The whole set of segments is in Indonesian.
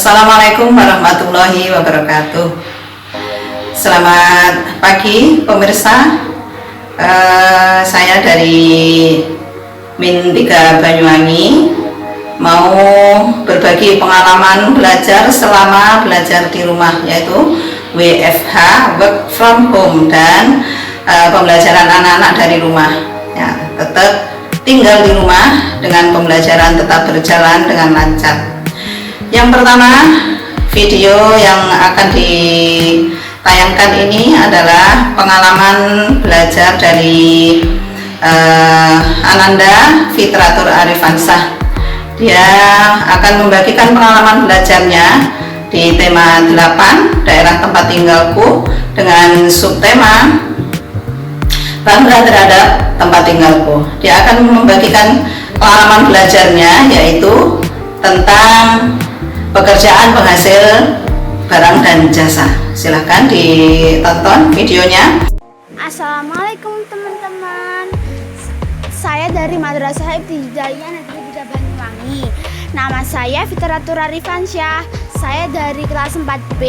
Assalamualaikum warahmatullahi wabarakatuh. Selamat pagi pemirsa. Saya dari Min 3 Banyuwangi mau berbagi pengalaman belajar selama belajar di rumah, yaitu WFH, work from home, dan pembelajaran anak-anak dari rumah. Ya, tetap tinggal di rumah dengan pembelajaran tetap berjalan dengan lancar. Yang pertama, video yang akan ditayangkan ini adalah pengalaman belajar dari Ananda Fitratur Arifansah. Dia akan membagikan pengalaman belajarnya di tema 8, daerah tempat tinggalku, dengan subtema bangga terhadap tempat tinggalku. Dia akan membagikan pengalaman belajarnya, yaitu tentang pekerjaan penghasil barang dan jasa. Silahkan ditonton videonya. Assalamualaikum teman-teman. Saya dari Madrasah Ibtidaiyah Negeri 3 Banyuwangi. Nama saya Fitratur Arifansyah. Saya dari kelas 4B.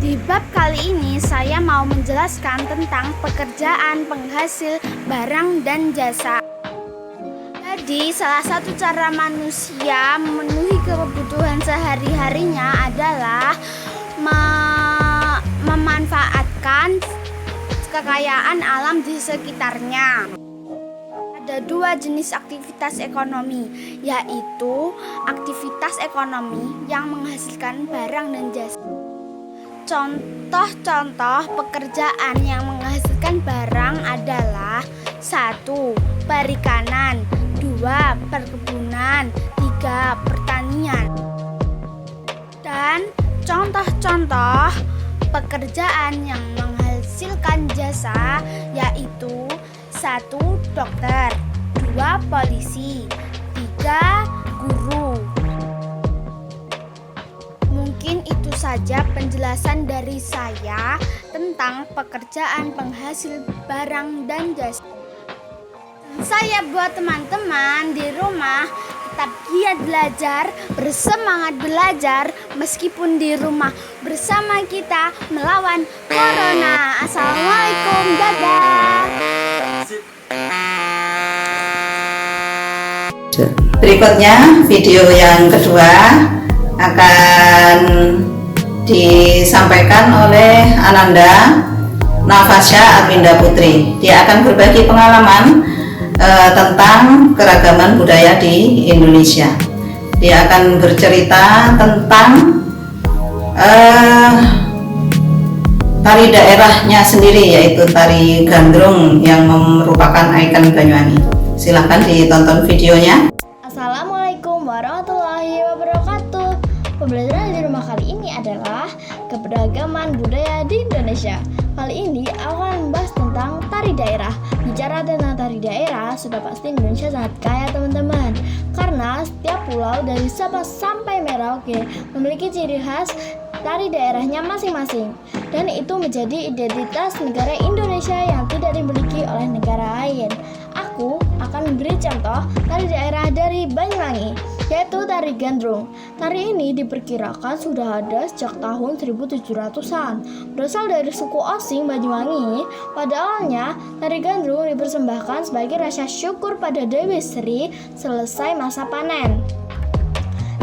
Di bab kali ini saya mau menjelaskan tentang pekerjaan penghasil barang dan jasa. Jadi, salah satu cara manusia memenuhi kebutuhan sehari-harinya adalah memanfaatkan kekayaan alam di sekitarnya. Ada 2 jenis aktivitas ekonomi, yaitu aktivitas ekonomi yang menghasilkan barang dan jasa. Contoh-contoh pekerjaan yang menghasilkan barang adalah 1. Perikanan, 2. Perkebunan, 3. Pertanian. Dan contoh-contoh pekerjaan yang menghasilkan jasa yaitu 1. Dokter, 2. Polisi, 3. Guru. Mungkin itu saja penjelasan dari saya tentang pekerjaan penghasil barang dan jasa. Saya buat teman-teman di rumah tetap giat belajar, bersemangat belajar meskipun di rumah, bersama kita melawan corona. Assalamualaikum, dadah. Berikutnya video yang kedua akan disampaikan oleh Ananda Nafasya Arvinda Putri. Dia akan berbagi pengalaman tentang keragaman budaya di Indonesia. Dia akan bercerita tentang tari daerahnya sendiri, yaitu tari gandrung yang merupakan ikon Banyuwangi. Silahkan ditonton videonya. Assalamualaikum warahmatullahi wabarakatuh. Pembelajaran di rumah kali ini adalah keberagaman budaya di Indonesia. Kali ini aku akan membahas tentang tari daerah. Bicara tentang tari daerah, sudah pasti Indonesia sangat kaya teman-teman. Karena setiap pulau dari Sabah sampai Merauke memiliki ciri khas tari daerahnya masing-masing. Dan itu menjadi identitas negara Indonesia yang tidak dimiliki oleh negara lain. Aku akan memberi contoh tari daerah dari Banyuwangi, yaitu tari gandrung. Tari ini diperkirakan sudah ada sejak tahun 1700-an. Berasal dari suku Osing Banyuwangi. Pada awalnya, tari gandrung dipersembahkan sebagai rasa syukur pada Dewi Sri selesai masa panen.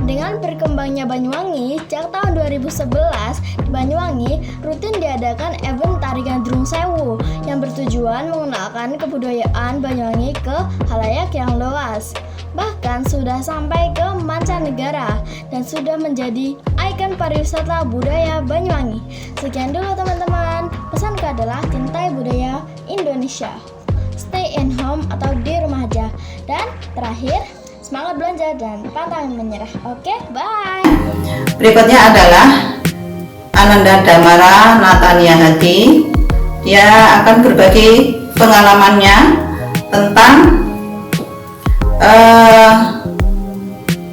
Dengan berkembangnya Banyuwangi, sejak tahun 2011 di Banyuwangi rutin diadakan event tari gandrung sewu yang bertujuan mengenalkan kebudayaan Banyuwangi ke khalayak yang luas. Bahkan sudah sampai ke mancanegara dan sudah menjadi ikon pariwisata budaya Banyuwangi. Sekian dulu teman-teman, pesanku adalah cintai budaya Indonesia. Stay in home atau di rumah aja. Dan terakhir, semangat belanja dan pantang menyerah. Oke, bye. Berikutnya adalah Ananda Damara Natania Hadi. Dia akan berbagi pengalamannya tentang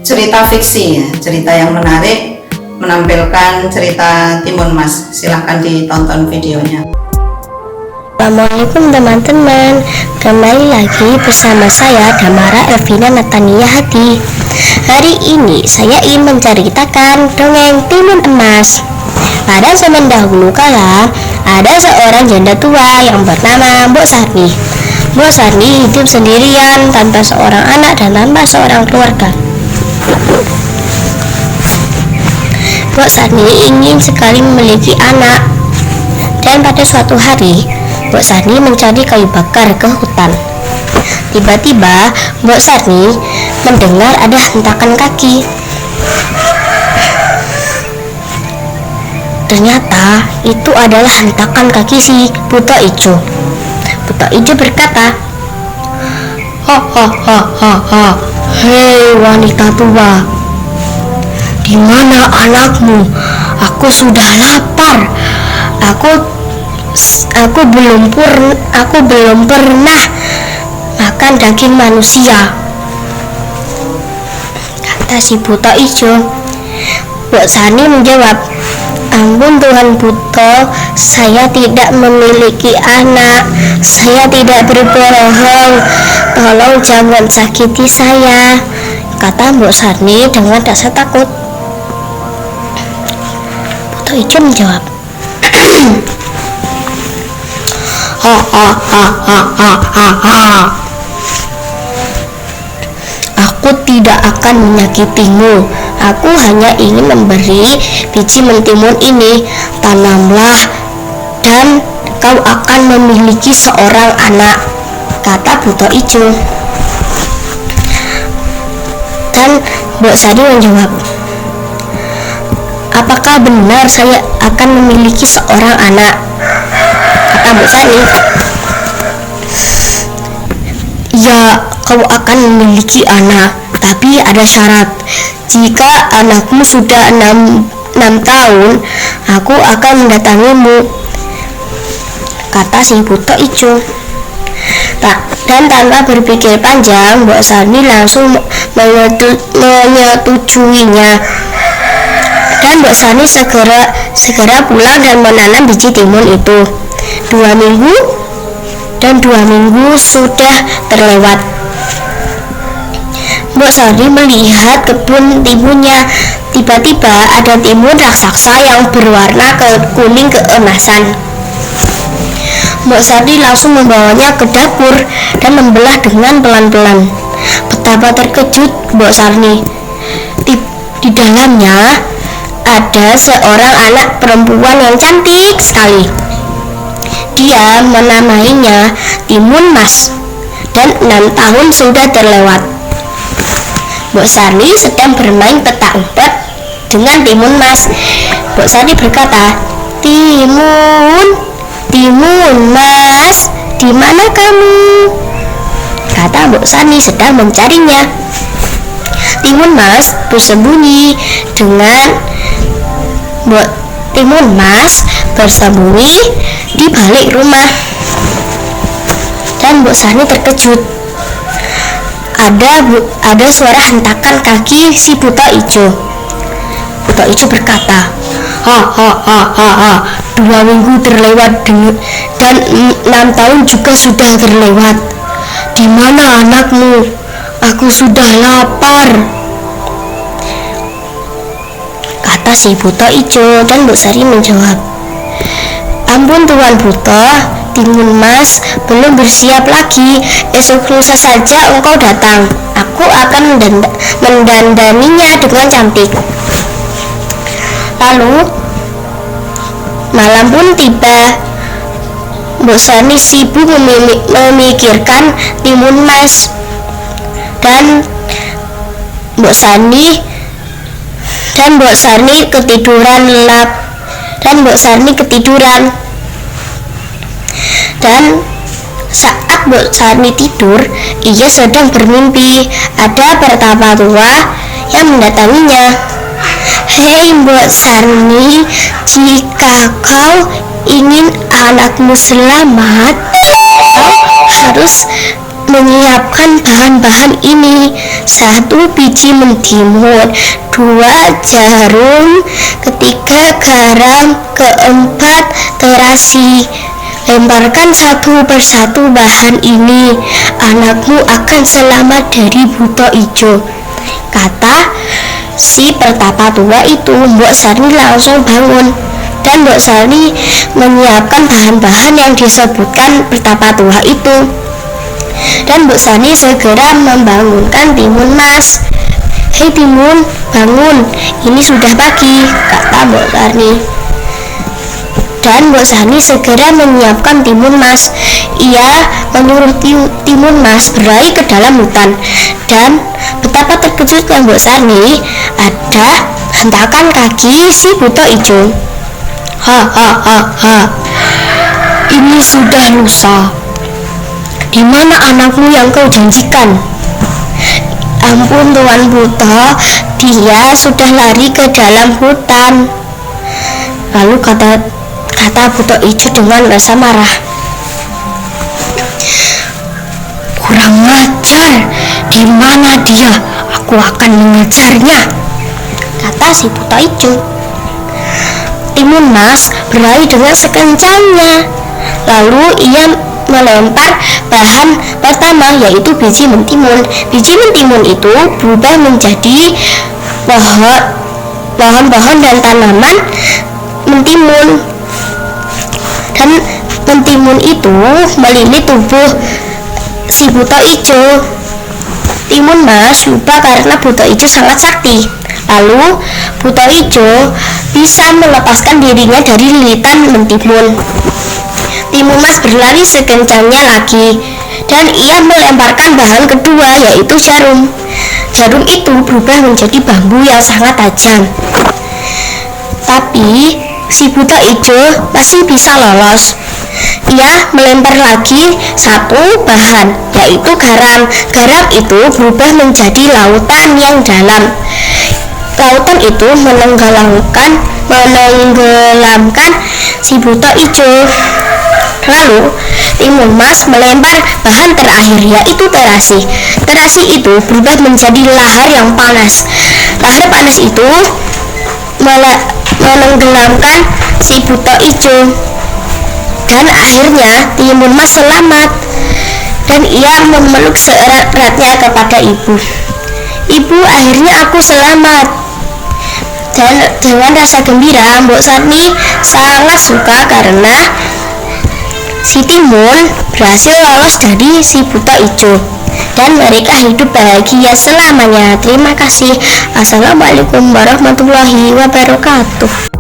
cerita fiksi, cerita yang menarik, menampilkan cerita Timun Mas. Silahkan ditonton videonya. Assalamualaikum teman-teman, kembali lagi bersama saya Damara Elvina Natania Hadi. Hari ini saya ingin menceritakan dongeng Timun Emas. Pada zaman dahulu kala, ada seorang janda tua yang bernama Mbok Sarni. Mbok Sarni hidup sendirian tanpa seorang anak dan tanpa seorang keluarga. Mbok Sarni ingin sekali memiliki anak, dan pada suatu hari Mbok Sarni mencari kayu bakar ke hutan. Tiba-tiba Mbok Sarni mendengar ada hentakan kaki. Ternyata itu adalah hentakan kaki si buta ijo. Buta ijo berkata, "Ha, hei wanita tua, di mana anakmu? Aku sudah lapar. Aku belum pernah makan daging manusia," kata si buta ijo. Mbok Sarni menjawab, "Ampun Tuhan buta, saya tidak memiliki anak. Saya tidak berbohong. Tolong jangan sakiti saya," kata Mbok Sarni dengan rasa takut. Buta ijo menjawab, "Aku tidak akan menyakitimu. Aku hanya ingin memberi biji mentimun ini. Tanamlah dan kau akan memiliki seorang anak," kata buta ijo. Dan Mbok Sarni menjawab, "Apakah benar saya akan memiliki seorang anak?" kata Mbok Sarni. "Ya, kau akan memiliki anak, tapi ada syarat. Jika anakmu sudah 6 tahun, aku akan mendatangimu," kata si buta ijo. Dan tanpa berpikir panjang, Mbok Sarni langsung menyetujuinya. Dan Mbok Sarni segera pulang dan menanam biji timun itu. 2 minggu sudah terlewat. Mbok Sarni melihat kebun timunnya. Tiba-tiba ada timun raksasa yang berwarna kuning keemasan. Mbok Sarni langsung membawanya ke dapur dan membelah dengan pelan-pelan. Betapa terkejut Mbok Sarni. Di dalamnya ada seorang anak perempuan yang cantik sekali. Dia menamainya Timun Mas, dan 6 tahun sudah terlewat. Mbok Sarni sedang bermain petak umpet dengan Timun Mas. Mbok Sarni berkata, Timun Mas, di mana kamu?" kata Mbok Sarni sedang mencarinya. Timun Mas bersembunyi di balik rumah. Dan Mbok Sarni terkejut. Ada suara hentakan kaki si buta ijo. Buta ijo berkata, 2 minggu terlewat dan 6 tahun juga sudah terlewat. Di mana anakmu? Aku sudah lapar," kata si buta ijo. Dan Mbok Sarni menjawab, "Ampun Tuan buta, Timun Mas belum bersiap lagi. Esok lusa saja engkau datang. Aku akan mendandaninya dengan cantik." Lalu malam pun tiba. Mbok Sarni sibuk memikirkan Timun Mas. Dan Mbok Sarni ketiduran. Dan saat Mbok Sarni tidur, ia sedang bermimpi. Ada pertapa tua yang mendatanginya. "Hei Mbok Sarni, jika kau ingin anakmu selamat, kau harus menyiapkan bahan-bahan ini: 1 biji mentimun, 2 jarum, 3 garam, 4 terasi, Lemparkan satu persatu bahan ini, anakmu akan selamat dari buta ijo, kata si pertapa tua itu. Mbok Sari langsung bangun, dan Mbok Sari menyiapkan bahan-bahan yang disebutkan pertapa tua itu. Dan Mbok Sari segera membangunkan Timun Mas. "Hei Timun, bangun, ini sudah pagi," kata Mbok Sari. Dan Mbok Sari segera menyiapkan Timun Mas. Ia menyuruh Timun Mas berlari ke dalam hutan. Dan betapa terkejutnya Mbok Sari, ada hentakan kaki si buta ijo. "Ha ha ha ha, ini sudah lusa. Di mana anakmu yang kau janjikan?" "Ampun Tuan Buta, dia sudah lari ke dalam hutan." Lalu kata buta ijo dengan rasa marah. "Kurang ajar, di mana dia? Aku akan mengejarnya," kata si buta ijo. Timun Mas berlari dengan sekencangnya. Lalu ia melempar bahan pertama, yaitu biji mentimun. Biji mentimun itu berubah menjadi pohon-pohon dan tanaman mentimun. Dan mentimun itu melilit tubuh si buta ijo. Timun Mas lupa karena buta ijo sangat sakti. Lalu buta ijo bisa melepaskan dirinya dari lilitan mentimun. Timun Mas berlari sekencangnya lagi, dan ia melemparkan bahan kedua, yaitu jarum. Jarum itu berubah menjadi bambu yang sangat tajam. Tapi si buta ijo masih bisa lolos. Ia melempar lagi satu bahan, yaitu garam. Garam itu berubah menjadi lautan yang dalam. Lautan itu menenggelamkan si buta ijo. Lalu Timun Mas melempar bahan terakhir, yaitu terasi. Terasi itu berubah menjadi lahar yang panas. Lahar panas itu menenggelamkan si buta ijo. Dan akhirnya Timun Mas selamat, dan ia memeluk seerat-eratnya kepada ibu. "Ibu, akhirnya aku selamat." Dan dengan rasa gembira, Mbok Sari sangat suka karena si Timun berhasil lolos dari si buta ijo. Dan mereka hidup bahagia selamanya. Terima kasih. Assalamualaikum warahmatullahi wabarakatuh.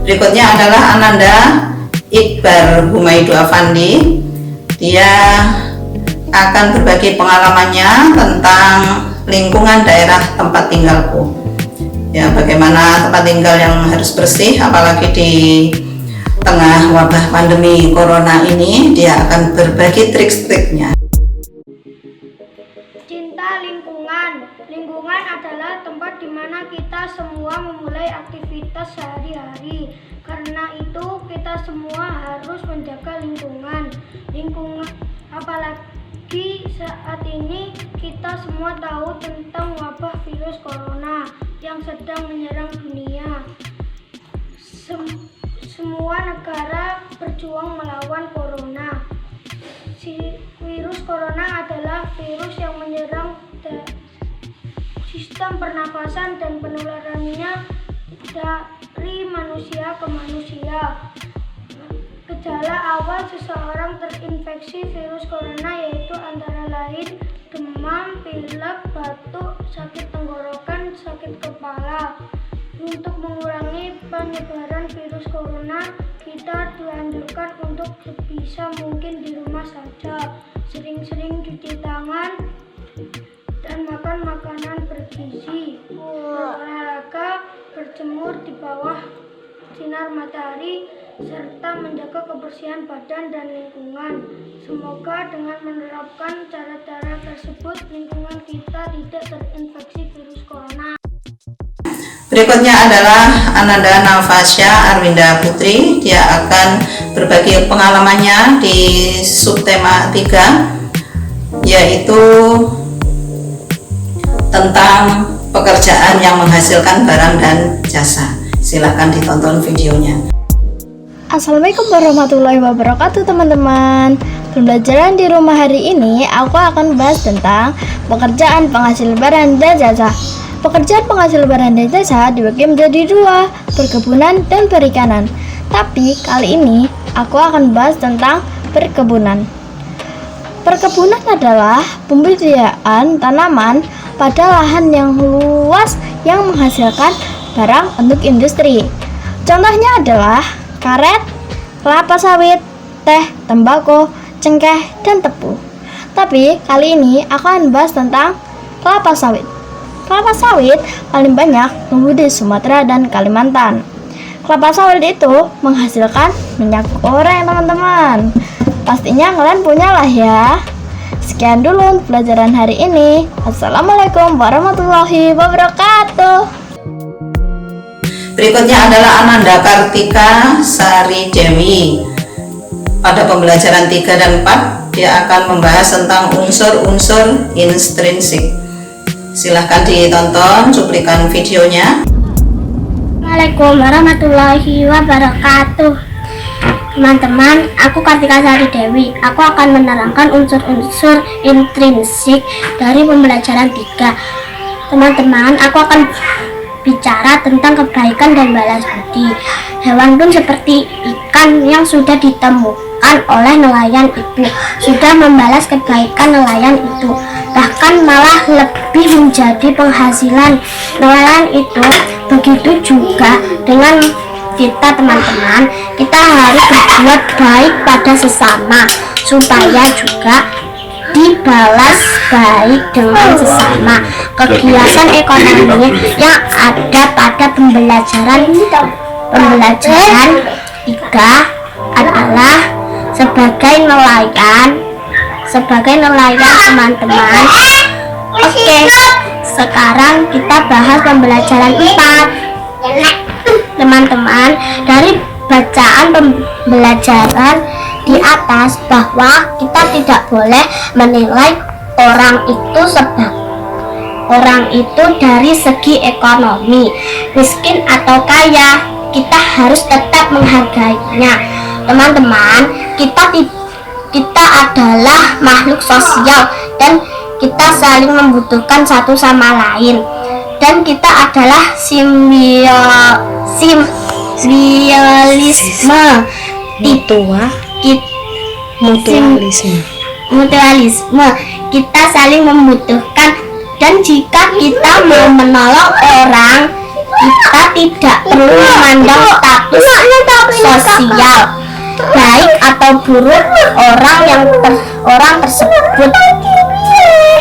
Berikutnya adalah Ananda Iqbar Humaidu Afandi. Dia akan berbagi pengalamannya tentang lingkungan daerah tempat tinggalku. Ya, bagaimana tempat tinggal yang harus bersih, apalagi di tengah wabah pandemi corona ini. Dia akan berbagi trik-triknya. Cinta lingkungan. Lingkungan adalah tempat di mana kita semua memulai aktivitas sehari-hari. Karena itu kita semua harus menjaga lingkungan. Apalagi saat ini kita semua tahu tentang wabah virus corona yang sedang menyerang dunia. Semua negara berjuang melawan corona. Virus corona adalah virus yang menyerang sistem pernapasan dan penularannya dari manusia ke manusia. Gejala awal seseorang terinfeksi virus corona yaitu antara lain demam, pilek, batuk, sakit tenggorokan, sakit kepala. Untuk mengurangi penyebaran virus corona, kita dianjurkan untuk sebisa mungkin di rumah saja, sering-sering cuci tangan, dan makan makanan bergizi, olahraga, berjemur di bawah sinar matahari, serta menjaga kebersihan badan dan lingkungan. Semoga dengan menerapkan cara-cara tersebut, lingkungan kita tidak terinfeksi virus corona. Berikutnya adalah Ananda Nafasya Arwinda Putri. Dia akan berbagi pengalamannya di subtema 3, yaitu tentang pekerjaan yang menghasilkan barang dan jasa. Silahkan ditonton videonya. Assalamualaikum warahmatullahi wabarakatuh teman-teman. Pembelajaran di rumah hari ini aku akan bahas tentang pekerjaan penghasil barang dan jasa. Pekerjaan penghasil barang dan jasa dibagi menjadi dua, perkebunan dan perikanan. Tapi kali ini aku akan bahas tentang perkebunan. Perkebunan adalah pembudidayaan tanaman pada lahan yang luas yang menghasilkan barang untuk industri. Contohnya adalah karet, kelapa sawit, teh, tembakau, cengkeh, dan tebu. Tapi kali ini aku akan bahas tentang kelapa sawit. Kelapa sawit paling banyak tumbuh di Sumatera dan Kalimantan. Kelapa sawit itu menghasilkan minyak goreng teman-teman. Pastinya kalian punya lah ya. Sekian dulu untuk pelajaran hari ini. Assalamualaikum warahmatullahi wabarakatuh. Berikutnya adalah Ananda Kartika Sari Dewi. Pada pembelajaran 3 dan 4, dia akan membahas tentang unsur-unsur intrinsik. Silahkan ditonton cuplikan videonya. Assalamualaikum warahmatullahi wabarakatuh. Teman-teman, aku Kartika Sari Dewi. Aku akan menerangkan unsur-unsur intrinsik dari pembelajaran 3. Teman-teman, aku akan bicara tentang kebaikan dan balas budi. Hewan pun seperti ikan yang sudah ditemukan oleh nelayan itu sudah membalas kebaikan nelayan itu, bahkan malah lebih menjadi penghasilan nelayan itu. Begitu juga dengan kita teman-teman, kita harus berbuat baik pada sesama supaya juga dibalas baik dengan sesama. Kegiatan ekonomi yang ada pada pembelajaran 3 adalah sebagai nelayan teman-teman. Oke, sekarang kita bahas pembelajaran 4. Teman-teman, dari bacaan pembelajaran di atas bahwa kita tidak boleh menilai orang itu dari segi ekonomi, miskin atau kaya. Kita harus tetap menghargainya. Teman-teman, kita adalah makhluk sosial dan kita saling membutuhkan satu sama lain, dan kita adalah simbialisme. Mutualisme. Kita saling membutuhkan, dan jika kita mau menolong orang, kita tidak perlu memandang status sosial baik atau buruk orang tersebut.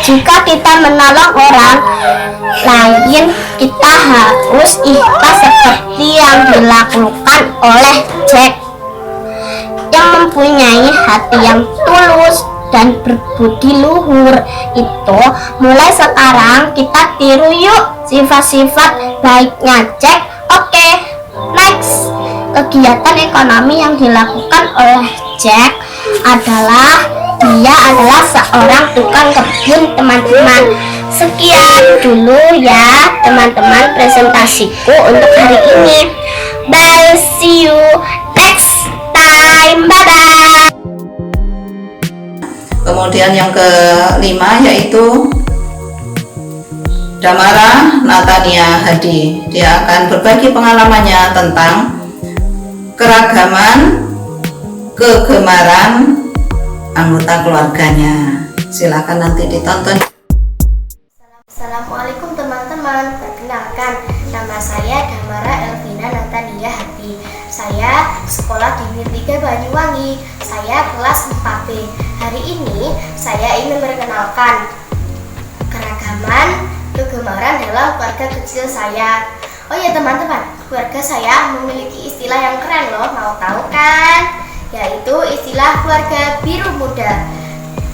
Jika kita menolong orang lain, kita harus ikhlas seperti yang dilakukan oleh Jack yang mempunyai hati yang tulus dan berbudi luhur itu. Mulai sekarang kita tiru yuk sifat-sifat baiknya Jack. Oke, next. Kegiatan ekonomi yang dilakukan oleh Jack adalah seorang tukang kebun teman-teman. Sekian dulu ya teman-teman presentasiku untuk hari ini. Bye, see you next time. Bye-bye. Kemudian yang kelima yaitu Damara Natania Hadi. Dia akan berbagi pengalamannya tentang keragaman kegemaran anggota keluarganya. Silakan nanti ditonton. Assalamualaikum teman-teman. Perkenalkan, nama saya Damara Elvina Natania Hadi. Saya sekolah di Negeri 3 Banyuwangi. Saya kelas 4B. Hari ini saya ingin memperkenalkan keragaman kegemaran dalam keluarga kecil saya. Oh ya teman-teman, keluarga saya memiliki istilah yang keren loh. Mau tahu kan? Yaitu istilah keluarga biru muda.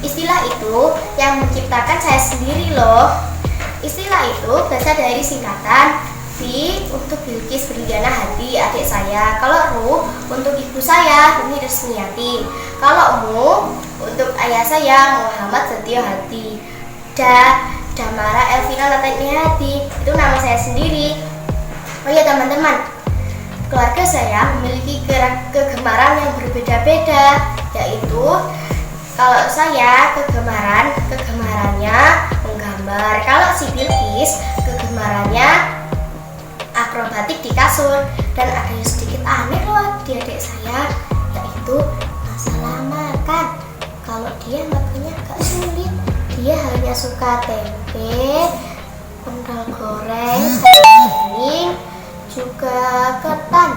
Istilah itu yang menciptakan saya sendiri loh. Istilah itu berasal dari singkatan B untuk Bilqis Briliana Hadi, adik saya. Kalau Ru untuk ibu saya, Rumi Resmiati. Kalau Mu untuk ayah saya, Muhammad Setio Hadi. Damara Elvina Natania Hadi, itu nama saya sendiri. Oh ya teman-teman, Keluarga saya memiliki kegemaran yang berbeda-beda, yaitu kalau saya kegemarannya menggambar, kalau si Bilkis kegemarannya akrobatik di kasur. Dan ada yang sedikit aneh loh di adik saya, yaitu masalah makan. Kalau dia makannya agak sulit, dia hanya suka tempe, pentol goreng, sayur, juga ketan.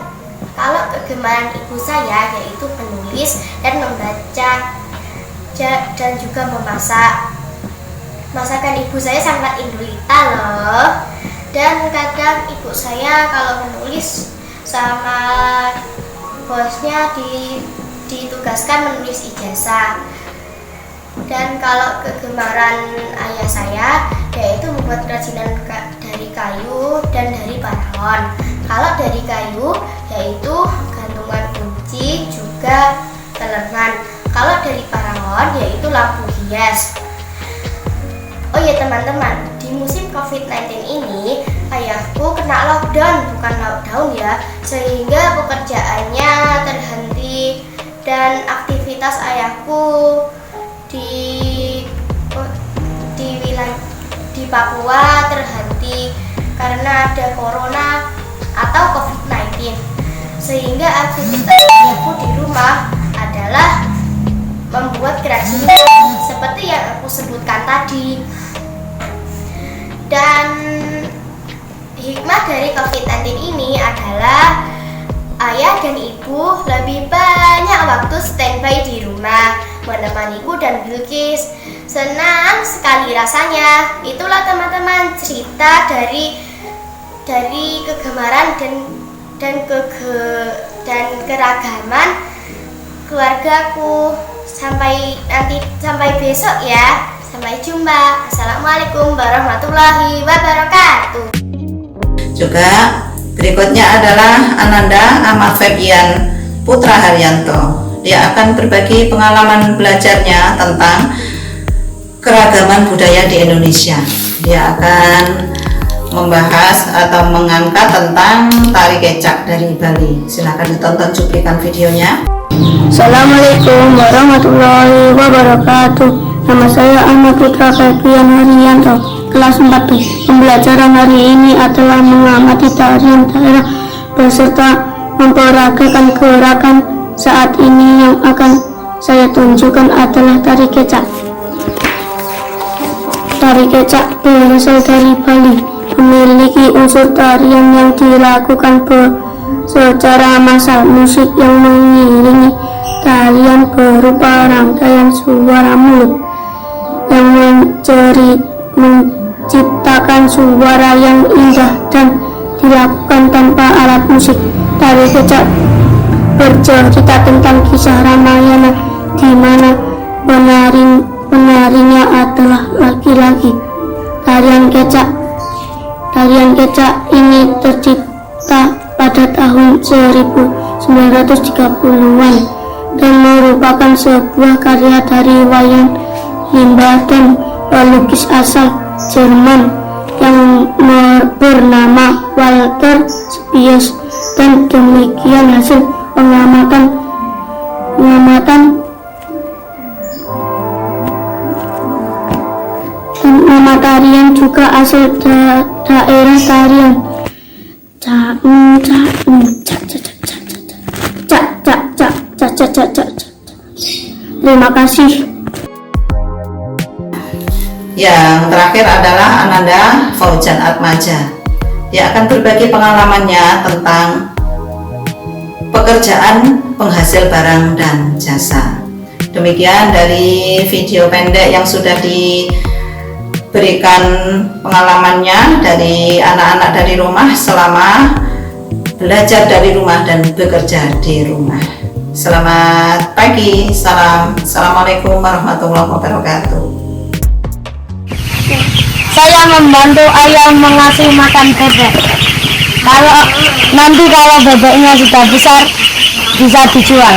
Kalau kegemaran ibu saya yaitu menulis dan membaca dan juga memasak. Masakan ibu saya sangat indulita loh. Dan kadang ibu saya kalau menulis sama bosnya ditugaskan menulis ijazah. Dan kalau kegemaran ayah saya yaitu membuat kerajinan dari kayu dan dari paralon. Kalau dari kayu yaitu gantungan kunci juga telenan. Kalau dari paralon yaitu lampu hias. Oh ya teman-teman, di musim COVID-19 ini ayahku kena lockdown, bukan lockdown ya, sehingga pekerjaannya terhenti dan aktivitas ayahku di Papua terhenti karena ada corona atau COVID-19, sehingga aktivitas ayahku di rumah adalah membuat kerajinan seperti yang aku sebutkan tadi. Dan hikmah dari COVID-19 ini adalah ayah dan ibu lebih banyak waktu standby di rumah menemaniku dan Bilkis. Senang sekali rasanya. Itulah teman-teman cerita dari kegemaran dan keragaman keluargaku. Sampai besok ya. Sampai jumpa. Assalamualaikum warahmatullahi wabarakatuh. Juga berikutnya adalah Ananda Ahmad Febian Putra Haryanto. Dia akan berbagi pengalaman belajarnya tentang keragaman budaya di Indonesia. Dia akan membahas atau mengangkat tentang tari kecak dari Bali. Silahkan ditonton cuplikan videonya. Assalamualaikum warahmatullahi wabarakatuh. Nama saya Ahmad Putra Febian Haryanto, kelas 4B. Pembelajaran hari ini adalah mengamati tarian daerah beserta memperagakan gerakan. Saat ini yang akan saya tunjukkan adalah tari kecak. Tari kecak berasal dari Bali, memiliki unsur tarian yang dilakukan secara massal. Musik yang mengiringi tarian berupa rangkaian suara mulut yang menciptakan suara yang indah dan dilakukan tanpa alat musik. Tari kecak bercerita tentang kisah Ramayana di mana penarinya adalah laki-laki. Tarian kecak ini tercipta pada tahun 1930-an dan merupakan sebuah karya dari Wayan Limbah dan pelukis asal Jerman yang bernama Walter Spies. Dan demikian hasil pengamatan dan nama tarian juga asal daerah tarian. Terima kasih. Yang terakhir adalah Ananda Faujan Atmaja. Dia akan berbagi pengalamannya tentang pekerjaan penghasil barang dan jasa. Demikian dari video pendek yang sudah diberikan pengalamannya dari anak-anak dari rumah selama belajar dari rumah dan bekerja di rumah. Selamat pagi, Assalamualaikum warahmatullahi wabarakatuh. Saya membantu ayah mengasih makan bebek. Kalau bebeknya sudah besar bisa dijual.